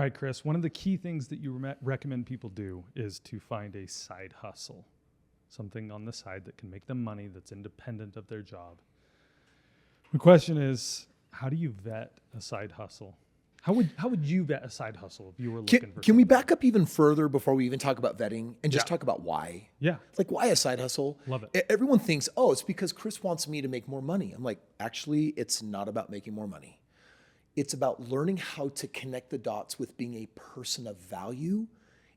right, Kris, one of the key things that you recommend people do is to find a side hustle, something on the side that can make them money that's independent of their job. The question is, how do you vet a side hustle? How would you vet a side hustle if you were looking for Can we back up even further before we even talk about vetting and just talk about why? Yeah. Like, why a side hustle? Love it. Everyone thinks, oh, it's because Kris wants me to make more money. I'm like, actually, it's not about making more money. It's about learning how to connect the dots with being a person of value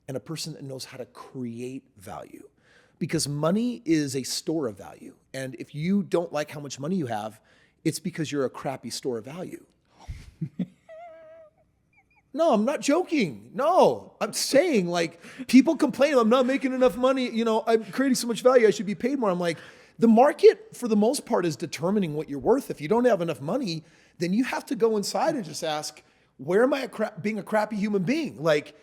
and a person that knows how to create value. Because money is a store of value. And if you don't like how much money you have, it's because you're a crappy store of value. No, I'm not joking. No, I'm saying, like, people complain, I'm not making enough money. You know, I'm creating so much value, I should be paid more. I'm like, the market, for the most part, is determining what you're worth. If you don't have enough money, then you have to go inside and just ask, where am I being a crappy human being? Like,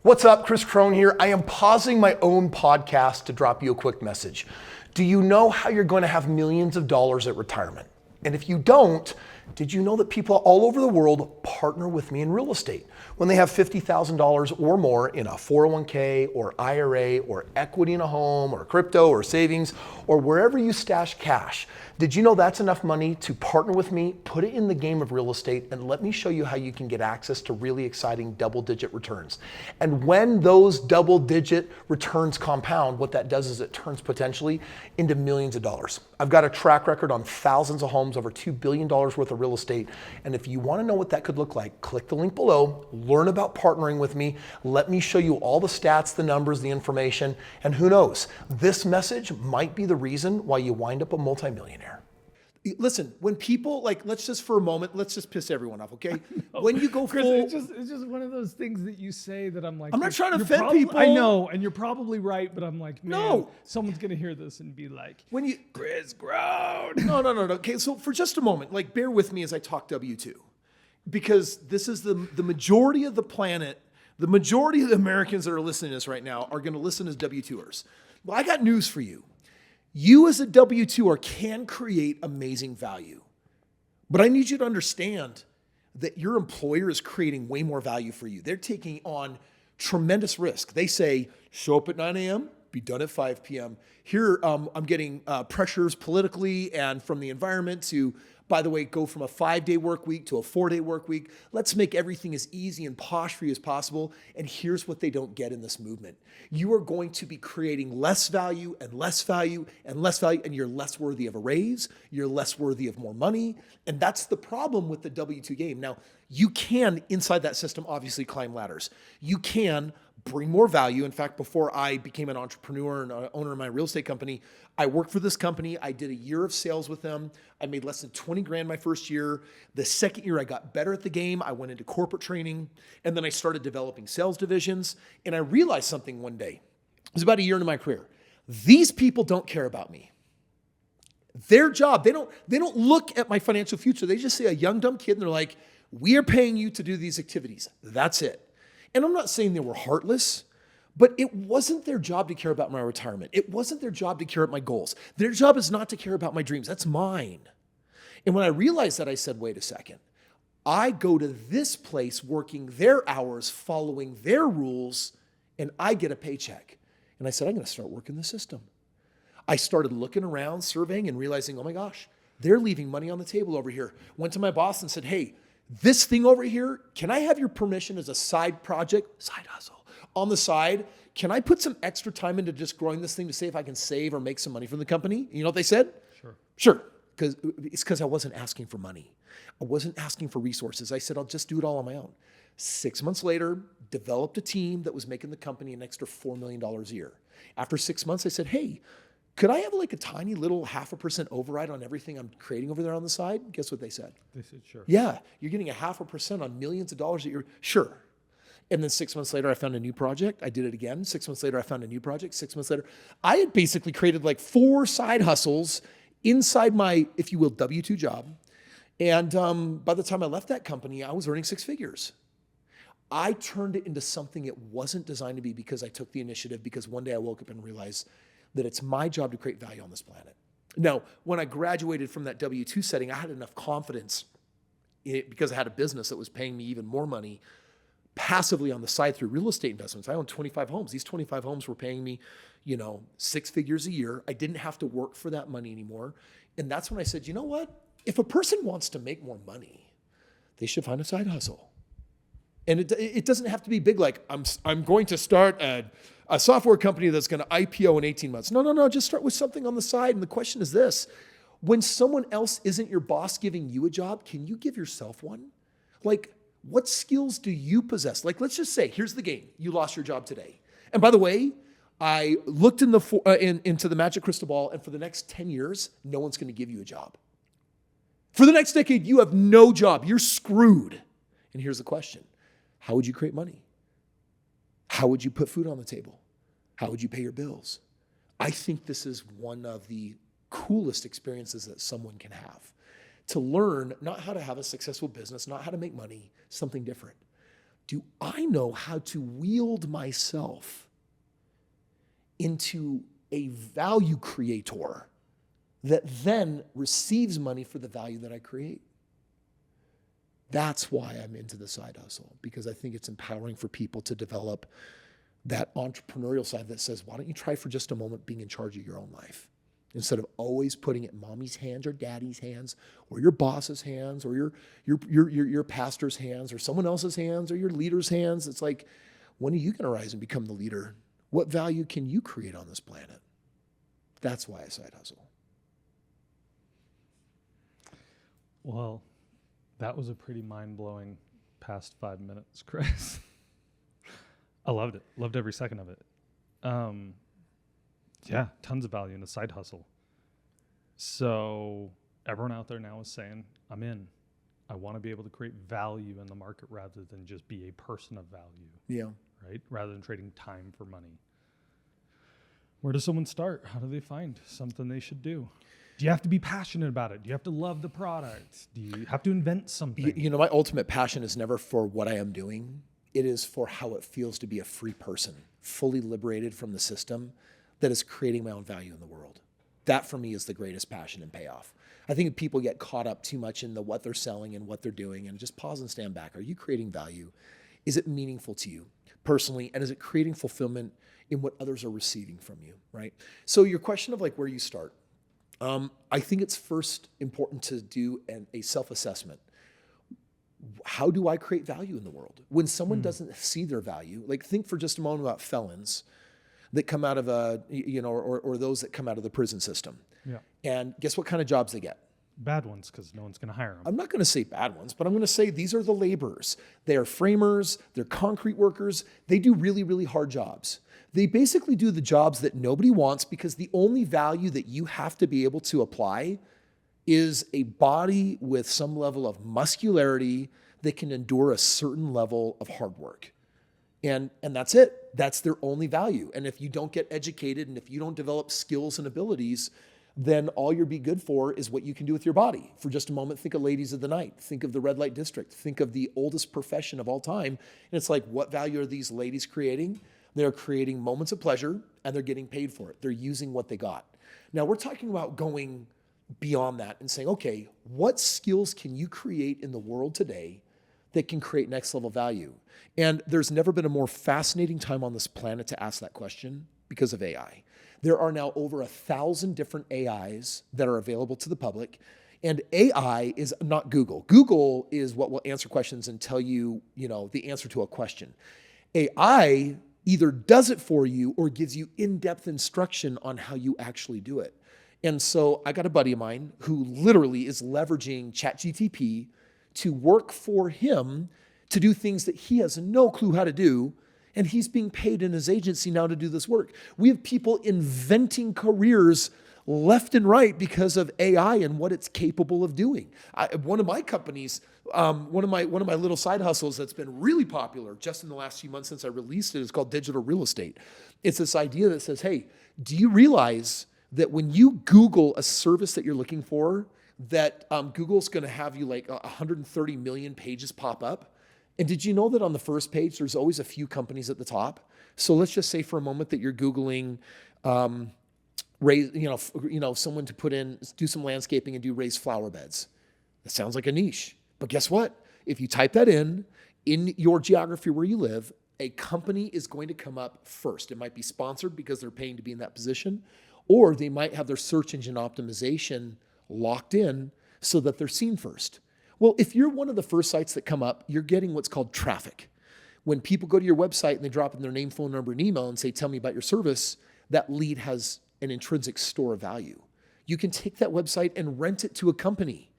what's up? Kris Krohn here. I am pausing my own podcast to drop you a quick message. Do you know how you're going to have millions of dollars at retirement? And if you don't, did you know that people all over the world partner with me in real estate? When they have $50,000 or more in a 401k or IRA or equity in a home or crypto or savings or wherever you stash cash, did you know that's enough money to partner with me, put it in the game of real estate, and let me show you how you can get access to really exciting double-digit returns. And when those double-digit returns compound, what that does is it turns potentially into millions of dollars. I've got a track record on thousands of homes, over $2 billion worth of real estate. And if you want to know what that could look like, click the link below, learn about partnering with me. Let me show you all the stats, the numbers, the information, and who knows, this message might be the reason why you wind up a multimillionaire. Listen, when people, like, let's just for a moment, let's just piss everyone off, okay? When you go Kris, full... it's just one of those things that you say that I'm like... I'm not trying to offend people. I know, and you're probably right, but I'm like, man, No. Someone's going to hear this and be like, When you... Kris Krohn. No. Okay, so for just a moment, like, bear with me as I talk W-2. Because this is the majority of the planet, the majority of the Americans that are listening to this right now are going to listen as W-2ers. Well, I got news for you. You as a W-2er can create amazing value. But I need you to understand that your employer is creating way more value for you. They're taking on tremendous risk. They say, show up at 9 a.m., be done at 5 p.m. Here, I'm getting pressures politically and from the environment to, by the way, go from a 5-day work week to a 4-day work week. Let's make everything as easy and posh for you as possible. And here's what they don't get in this movement. You are going to be creating less value and less value and less value, and you're less worthy of a raise. You're less worthy of more money. And that's the problem with the W-2 game. Now, you can, inside that system, obviously climb ladders. You can bring more value. In fact, before I became an entrepreneur and an owner of my real estate company, I worked for this company. I did a year of sales with them. I made less than 20 grand my first year. The second year I got better at the game. I went into corporate training, and then I started developing sales divisions. And I realized something one day. It was about a year into my career. These people don't care about me. Their job, they don't look at my financial future. They just see a young, dumb kid and they're like, we are paying you to do these activities. That's it. And I'm not saying they were heartless, but it wasn't their job to care about my retirement. It wasn't their job to care about my goals. Their job is not to care about my dreams. That's mine. And when I realized that, I said, wait a second. I go to this place working their hours, following their rules, and I get a paycheck. And I said, I'm going to start working the system. I started looking around, surveying, and realizing, oh my gosh, they're leaving money on the table over here. Went to my boss and said, hey, this thing over here, can I have your permission as a side project, side hustle, on the side? Can I put some extra time into just growing this thing to see if I can save or make some money from the company? You know what they said? Sure. Because I wasn't asking for money. I wasn't asking for resources. I said, I'll just do it all on my own. 6 months later, developed a team that was making the company an extra $4 million a year. After 6 months, I said, hey, could I have like a tiny little 0.5% override on everything I'm creating over there on the side? Guess what they said? They said, sure. Yeah, you're getting 0.5% on millions of dollars a year. Sure. And then 6 months later, I found a new project. I did it again. 6 months later, I found a new project. 6 months later, I had basically created like 4 side hustles inside my, if you will, W-2 job. And by the time I left that company, I was earning 6 figures. I turned it into something it wasn't designed to be because I took the initiative, because one day I woke up and realized that it's my job to create value on this planet. Now, when I graduated from that W-2 setting, I had enough confidence in it because I had a business that was paying me even more money passively on the side through real estate investments. I own 25 homes. These 25 homes were paying me, 6 figures a year. I didn't have to work for that money anymore. And that's when I said, you know what? If a person wants to make more money, they should find a side hustle. And it doesn't have to be big, like I'm going to start a software company that's going to IPO in 18 months. No. Just start with something on the side. And the question is this: when someone else isn't your boss giving you a job, can you give yourself one? Like, what skills do you possess? Like, let's just say, here's the game. You lost your job today. And by the way, I looked into the magic crystal ball, and for the next 10 years, no one's going to give you a job. For the next decade, you have no job. You're screwed. And here's the question: how would you create money? How would you put food on the table? How would you pay your bills? I think this is one of the coolest experiences that someone can have. To learn not how to have a successful business, not how to make money, something different. Do I know how to wield myself into a value creator that then receives money for the value that I create? That's why I'm into the side hustle, because I think it's empowering for people to develop that entrepreneurial side that says, why don't you try for just a moment being in charge of your own life? Instead of always putting it in mommy's hands or daddy's hands or your boss's hands or your pastor's hands or someone else's hands or your leader's hands. It's like, when are you going to rise and become the leader? What value can you create on this planet? That's why I side hustle. Well, that was a pretty mind-blowing past 5 minutes, Kris. I loved it. Loved every second of it. Yeah, tons of value in the side hustle. So everyone out there now is saying, I'm in. I want to be able to create value in the market rather than just be a person of value. Yeah. Right? Rather than trading time for money. Where does someone start? How do they find something they should do? Do you have to be passionate about it? Do you have to love the product? Do you have to invent something? My ultimate passion is never for what I am doing. It is for how it feels to be a free person, fully liberated from the system that is creating my own value in the world. That for me is the greatest passion and payoff. I think people get caught up too much in what they're selling and what they're doing, and just pause and stand back. Are you creating value? Is it meaningful to you personally? And is it creating fulfillment in what others are receiving from you, right? So your question of like where you start, I think it's first important to do a self-assessment. How do I create value in the world? When someone doesn't see their value, like think for just a moment about felons that come out of or those that come out of the prison system. Yeah. And guess what kind of jobs they get? Bad ones, because no one's going to hire them. I'm not going to say bad ones, but I'm going to say these are the laborers. They are framers. They're concrete workers. They do really, really hard jobs. They basically do the jobs that nobody wants because the only value that you have to be able to apply is a body with some level of muscularity that can endure a certain level of hard work. And that's it. That's their only value. And if you don't get educated and if you don't develop skills and abilities, then all you'll be good for is what you can do with your body. For just a moment, think of ladies of the night. Think of the red light district. Think of the oldest profession of all time. And it's like, what value are these ladies creating? They're creating moments of pleasure and they're getting paid for it. They're using what they got. Now we're talking about going beyond that and saying, okay, what skills can you create in the world today that can create next level value? And there's never been a more fascinating time on this planet to ask that question because of AI. There are now over 1,000 different AIs that are available to the public. And AI is not Google. Google is what will answer questions and tell you, the answer to a question. AI either does it for you or gives you in-depth instruction on how you actually do it. And so I got a buddy of mine who literally is leveraging ChatGPT to work for him to do things that he has no clue how to do. And he's being paid in his agency now to do this work. We have people inventing careers left and right because of AI and what it's capable of doing. One of my companies, one of my little side hustles that's been really popular just in the last few months since I released it is called digital real estate. It's this idea that says, hey, do you realize that when you Google a service that you're looking for, that Google's going to have you like 130 million pages pop up? And did you know that on the first page, there's always a few companies at the top? So let's just say for a moment that you're Googling someone to do some landscaping and do raised flower beds. That sounds like a niche. But guess what? If you type that in in your geography where you live, a company is going to come up first. It might be sponsored because they're paying to be in that position, or they might have their search engine optimization locked in so that they're seen first. Well, if you're one of the first sites that come up, you're getting what's called traffic. When people go to your website and they drop in their name, phone number, and email and say, tell me about your service, that lead has an intrinsic store of value. You can take that website and rent it to a company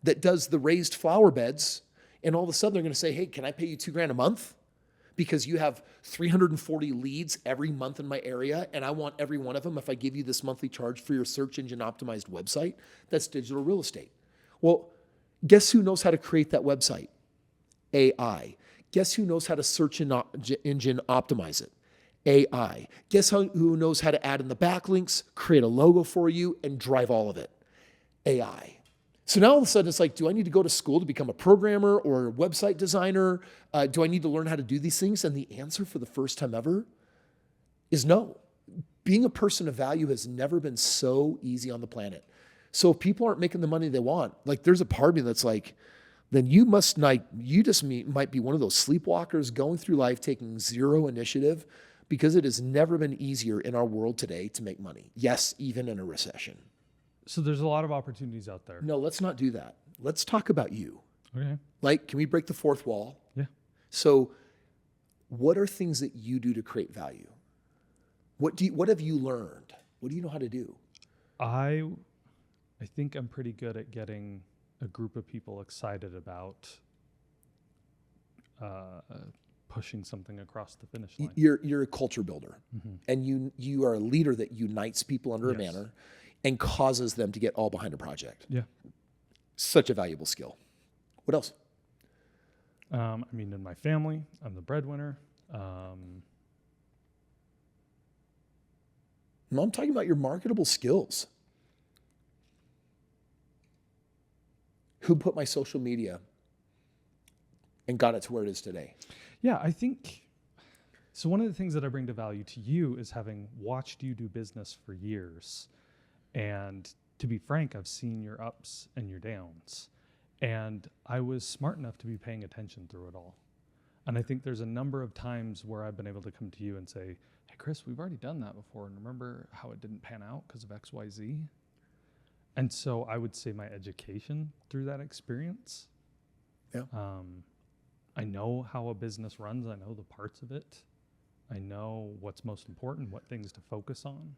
that does the raised flower beds, and all of a sudden they're going to say, hey, can I pay you $2,000 a month? Because you have 340 leads every month in my area, and I want every one of them if I give you this monthly charge for your search engine optimized website. That's digital real estate. Well, guess who knows how to create that website? AI. Guess who knows how to search engine optimize it? AI. Guess who knows how to add in the backlinks, create a logo for you, and drive all of it? AI. So now all of a sudden it's like, do I need to go to school to become a programmer or a website designer? Do I need to learn how to do these things? And the answer for the first time ever is no. Being a person of value has never been so easy on the planet. So if people aren't making the money they want, like there's a part of me that's like, then you might be one of those sleepwalkers going through life taking zero initiative, because it has never been easier in our world today to make money. Yes, even in a recession. So there's a lot of opportunities out there. No, let's not do that. Let's talk about you. Okay. Like, can we break the fourth wall? Yeah. So what are things that you do to create value? What have you learned? What do you know how to do? I think I'm pretty good at getting a group of people excited about pushing something across the finish line. You're a culture builder, and you are a leader that unites people under a banner and causes them to get all behind a project. Yeah. Such a valuable skill. What else? I mean, in my family, I'm the breadwinner. No, I'm talking about your marketable skills. Who put my social media and got it to where it is today? Yeah, I think, so one of the things that I bring to value to you is having watched you do business for years. And to be frank, I've seen your ups and your downs. And I was smart enough to be paying attention through it all. And I think there's a number of times where I've been able to come to you and say, hey, Kris, we've already done that before. And remember how it didn't pan out because of X, Y, Z? And so I would say my education through that experience. Yeah. I know how a business runs. I know the parts of it. I know what's most important, what things to focus on.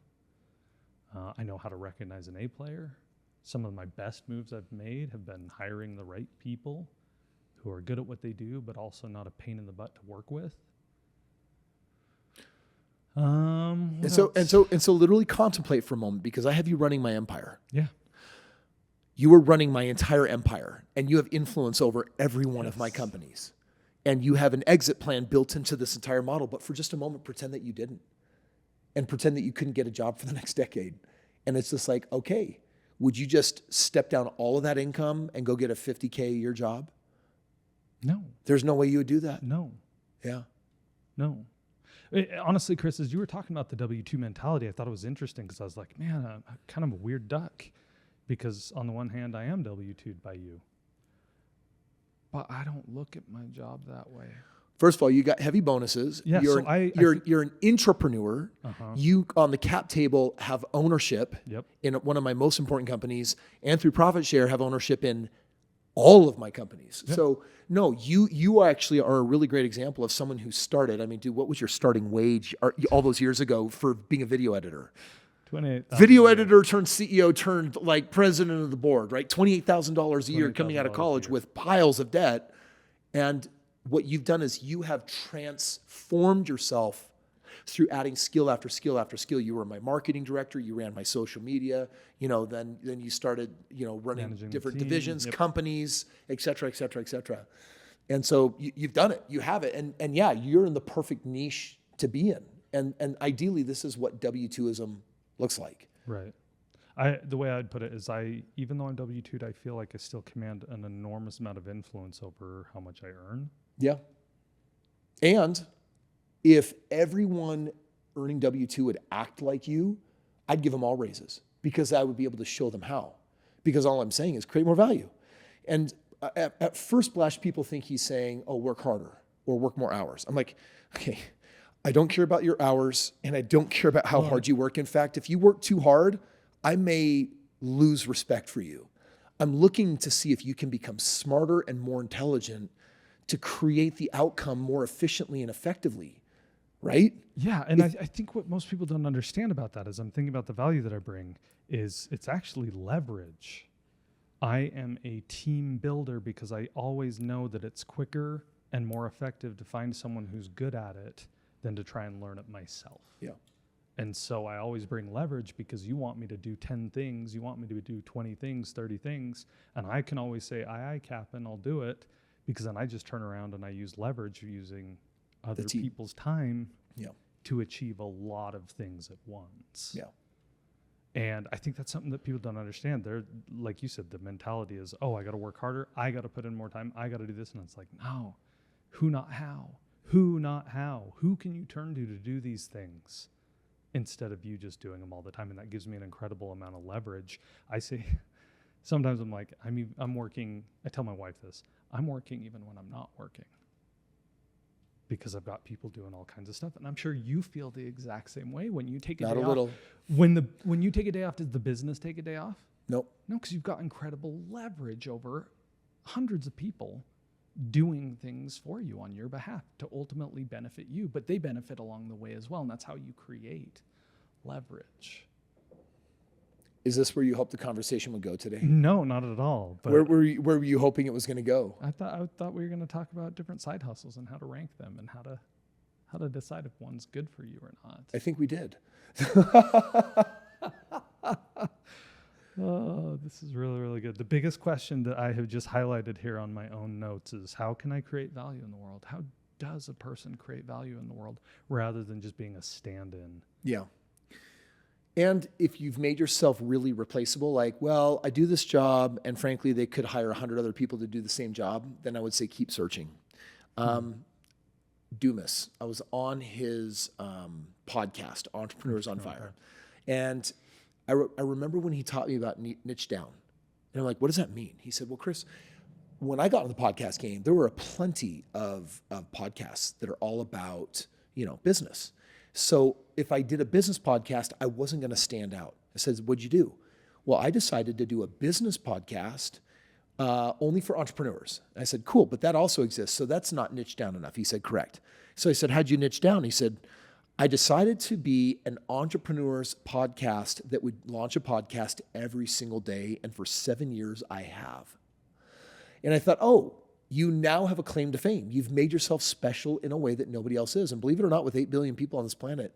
I know how to recognize an A player. Some of my best moves I've made have been hiring the right people who are good at what they do, but also not a pain in the butt to work with. And so literally contemplate for a moment, because I have you running my empire. Yeah. You are running my entire empire, and you have influence over every one of my companies. And you have an exit plan built into this entire model. But for just a moment, pretend that you didn't. And pretend that you couldn't get a job for the next decade. And it's just like, okay, would you just step down all of that income and go get a $50K a year job? No. There's no way you would do that. No. Yeah. No. Honestly, Kris, as you were talking about the W-2 mentality, I thought it was interesting because I was like, man, I'm kind of a weird duck, because on the one hand, I am W-2'd by you, but I don't look at my job that way. First of all, you got heavy bonuses. Yeah, you're an entrepreneur. Uh-huh. You on the cap table have ownership in one of my most important companies, and through profit share have ownership in all of my companies. Yep. So no, you actually are a really great example of someone who started. I mean, dude, what was your starting wage all those years ago for being a video editor? Video editor turned CEO turned like president of the board, right? $28,000 a year coming out of college with piles of debt. And what you've done is you have transformed yourself through adding skill after skill after skill. You were my marketing director. You ran my social media. Then you started, running managing different the team, divisions, companies, et cetera, et cetera, et cetera. And so you've done it. You have it. And yeah, you're in the perfect niche to be in. And ideally, this is what W-2ism looks like. Right. The way I'd put it is even though I'm W-2'd, I feel like I still command an enormous amount of influence over how much I earn. Yeah. And if everyone earning W-2 would act like you, I'd give them all raises, because I would be able to show them how. Because all I'm saying is create more value. And at first blush, people think he's saying, oh, work harder or work more hours. I'm like, okay, I don't care about your hours and I don't care about how hard you work. In fact, if you work too hard, I may lose respect for you. I'm looking to see if you can become smarter and more intelligent to create the outcome more efficiently and effectively, right? Yeah, and I think what most people don't understand about that is I'm thinking about the value that I bring is it's actually leverage. I am a team builder because I always know that it's quicker and more effective to find someone who's good at it than to try and learn it myself. Yeah. And so I always bring leverage because you want me to do 10 things, you want me to do 20 things, 30 things, and I can always say, aye, Captain, I'll do it, because then I just turn around and I use leverage using other people's time to achieve a lot of things at once. Yeah. And I think that's something that people don't understand. They're, like you said, the mentality is, oh, I got to work harder, I got to put in more time, I got to do this. And it's like, no, who, not how? Who, not how? Who can you turn to do these things instead of you just doing them all the time? And that gives me an incredible amount of leverage. I say, sometimes I'm like, I'm working, I tell my wife this, I'm working even when I'm not working because I've got people doing all kinds of stuff. And I'm sure you feel the exact same way when you take a day off. When you take a day off, does the business take a day off? Nope. No, because you've got incredible leverage over hundreds of people doing things for you on your behalf to ultimately benefit you, but they benefit along the way as well. And that's how you create leverage. Is this where you hoped the conversation would go today? No, not at all. But where were you hoping it was going to go? I thought we were going to talk about different side hustles and how to rank them and how to decide if one's good for you or not. I think we did. Oh, this is really, really good. The biggest question that I have just highlighted here on my own notes is, how can I create value in the world? How does a person create value in the world rather than just being a stand-in? Yeah. And if you've made yourself really replaceable, like, well, I do this job and frankly, they could hire 100 other people to do the same job, then I would say keep searching. Dumas, I was on his podcast, Entrepreneurs on Fire. And I remember when he taught me about niche down. And I'm like, what does that mean? He said, well, Kris, when I got in the podcast game, there were plenty of podcasts that are all about, business. So if I did a business podcast, I wasn't going to stand out. I said, what'd you do? Well, I decided to do a business podcast only for entrepreneurs. I said, cool, but that also exists. So that's not niche down enough. He said, correct. So I said, how'd you niche down? He said, I decided to be an entrepreneur's podcast that would launch a podcast every single day. And for 7 years, I have. And I thought, oh, you now have a claim to fame. You've made yourself special in a way that nobody else is. And believe it or not, with 8 billion people on this planet,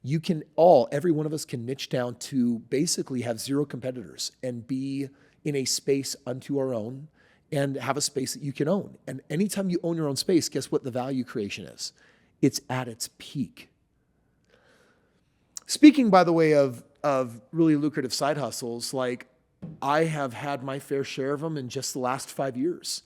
every one of us can niche down to basically have zero competitors and be in a space unto our own and have a space that you can own. And anytime you own your own space, guess what the value creation is? It's at its peak. Speaking, by the way, of really lucrative side hustles, like I have had my fair share of them in just the last 5 years.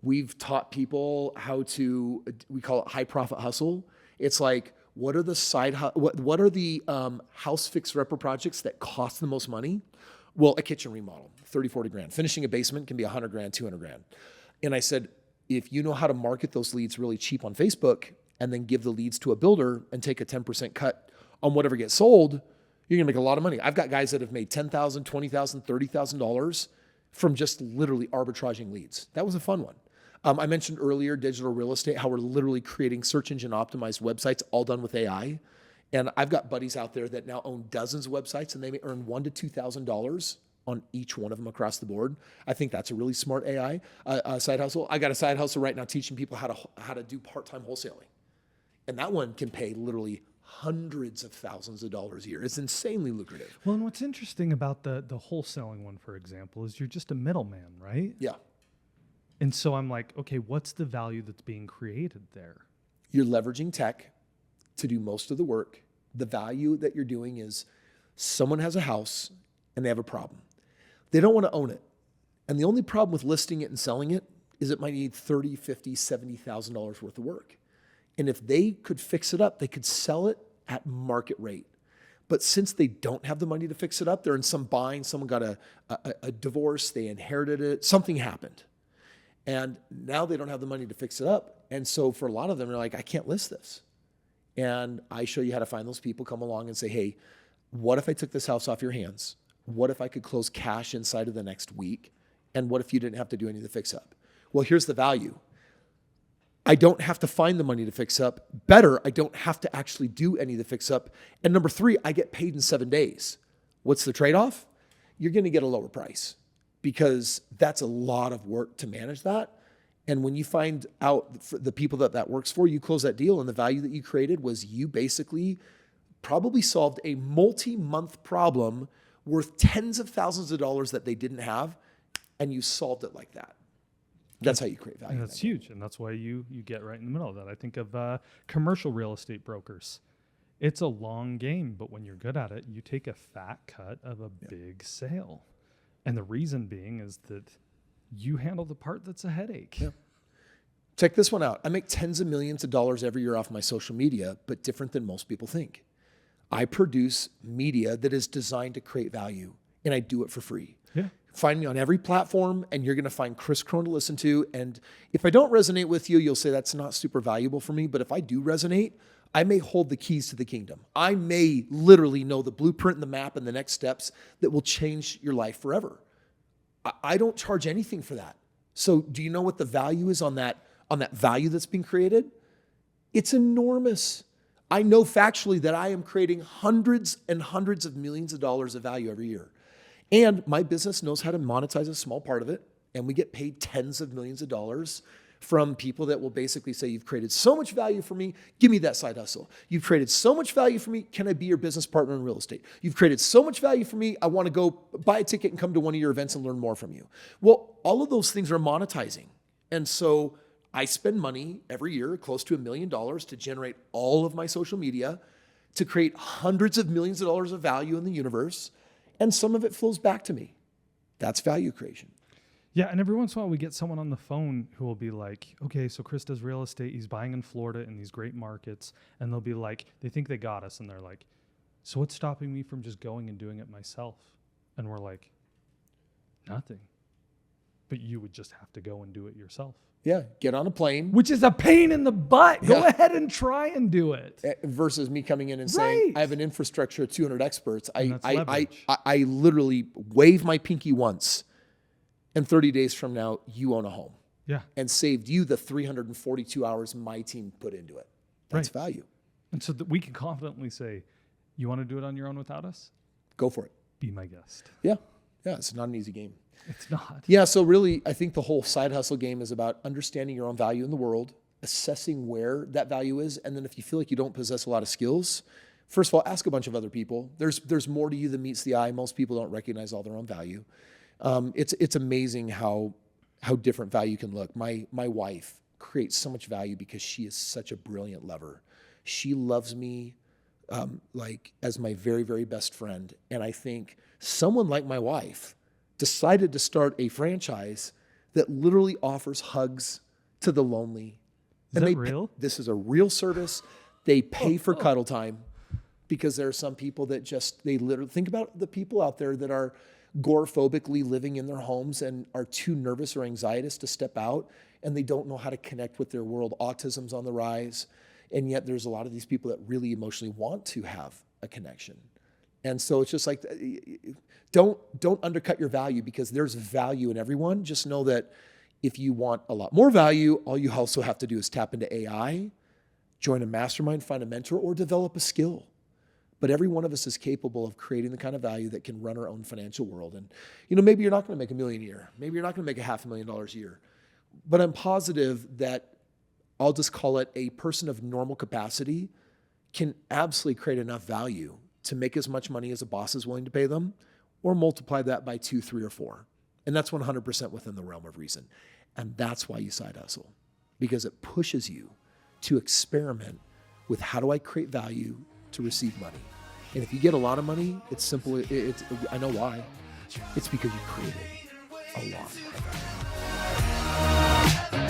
We've taught people how to, we call it high profit hustle. It's like, what are the house fix repro projects that cost the most money? Well, a kitchen remodel, 30, 40 grand. Finishing a basement can be 100 grand, 200 grand. And I said, if you know how to market those leads really cheap on Facebook and then give the leads to a builder and take a 10% cut on whatever gets sold, you're gonna make a lot of money. I've got guys that have made $10,000, $20,000, $30,000 from just literally arbitraging leads. That was a fun one. I mentioned earlier digital real estate, how we're literally creating search engine optimized websites, all done with AI. And I've got buddies out there that now own dozens of websites and they may earn $1,000 to $2,000 on each one of them across the board. I think that's a really smart AI side hustle. I got a side hustle right now teaching people how to do part-time wholesaling. And that one can pay literally hundreds of thousands of dollars a year. It's insanely lucrative. Well, and what's interesting about the wholesaling one, for example, is you're just a middleman, right? Yeah. And so I'm like, okay, what's the value that's being created there? You're leveraging tech to do most of the work. The value that you're doing is someone has a house and they have a problem. They don't want to own it. And the only problem with listing it and selling it is it might need $30,000, $50,000, $70,000 worth of work. And if they could fix it up, they could sell it at market rate. But since they don't have the money to fix it up, they're in some bind, someone got a divorce, they inherited it, something happened. And now they don't have the money to fix it up. And so for a lot of them, they're like, I can't list this. And I show you how to find those people, come along and say, hey, what if I took this house off your hands? What if I could close cash inside of the next week? And what if you didn't have to do any of the fix up? Well, here's the value. I don't have to find the money to fix up. Better, I don't have to actually do any of the fix up. And number 3, I get paid in 7 days. What's the trade-off? You're going to get a lower price because that's a lot of work to manage that. And when you find out the people that works for, you close that deal, and the value that you created was you basically probably solved a multi-month problem worth tens of thousands of dollars that they didn't have, and you solved it like that. That's how you create value. And that's huge, and that's why you get right in the middle of that. I think of commercial real estate brokers. It's a long game, but when you're good at it, you take a fat cut of a big sale. And the reason being is that you handle the part that's a headache. Yeah. Check this one out. I make tens of millions of dollars every year off my social media, but different than most people think. I produce media that is designed to create value, and I do it for free. Yeah. Find me on every platform, and you're going to find Kris Krohn to listen to. And if I don't resonate with you, you'll say that's not super valuable for me. But if I do resonate, I may hold the keys to the kingdom. I may literally know the blueprint and the map and the next steps that will change your life forever. I don't charge anything for that. So do you know what the value is on that value that's being created? It's enormous. I know factually that I am creating hundreds and hundreds of millions of dollars of value every year. And my business knows how to monetize a small part of it. And we get paid tens of millions of dollars from people that will basically say, you've created so much value for me, give me that side hustle. You've created so much value for me, can I be your business partner in real estate? You've created so much value for me, I want to go buy a ticket and come to one of your events and learn more from you. Well, all of those things are monetizing. And so I spend money every year, close to $1 million, to generate all of my social media, to create hundreds of millions of dollars of value in the universe, and some of it flows back to me. That's value creation. Yeah, and every once in a while we get someone on the phone who will be like, okay, so Kris does real estate. He's buying in Florida in these great markets. And they'll be like, they think they got us. And they're like, so what's stopping me from just going and doing it myself? And we're like, nothing. But you would just have to go and do it yourself. Yeah, get on a plane. Which is a pain in the butt. Go Yeah. ahead and try and do it. Versus me coming in and saying, Right. I have an infrastructure of 200 experts. And that's I leverage. literally wave my pinky once, and 30 days from now, you own a home. Yeah. And saved you the 342 hours my team put into it. That's value. And so that we can confidently say, you want to do it on your own without us? Go for it. Be my guest. Yeah. Yeah, it's not an easy game. It's not. Yeah, so really, I think the whole side hustle game is about understanding your own value in the world, assessing where that value is, and then if you feel like you don't possess a lot of skills, first of all, ask a bunch of other people. There's more to you than meets the eye. Most people don't recognize all their own value. It's amazing how different value can look. My wife creates so much value because she is such a brilliant lover. She loves me like as my very, very best friend. And I think someone like my wife decided to start a franchise that literally offers hugs to the lonely. Is that real? This is a real service. They pay for cuddle time because there are some people that they literally think about the people out there that are agoraphobically living in their homes and are too nervous or anxious to step out, and they don't know how to connect with their world. Autism's on the rise, and yet there's a lot of these people that really emotionally want to have a connection. And so it's just like, don't undercut your value because there's value in everyone. Just know that if you want a lot more value, all you also have to do is tap into AI, join a mastermind, find a mentor, or develop a skill. But every one of us is capable of creating the kind of value that can run our own financial world. And, maybe you're not going to make $1 million a year. Maybe you're not going to make $500,000 a year. But I'm positive that I'll just call it a person of normal capacity can absolutely create enough value to make as much money as a boss is willing to pay them, or multiply that by 2, 3, or 4. And that's 100% within the realm of reason. And that's why you side hustle, because it pushes you to experiment with how do I create value to receive money. And if you get a lot of money, it's simple. I know why. It's because you created a lot of value.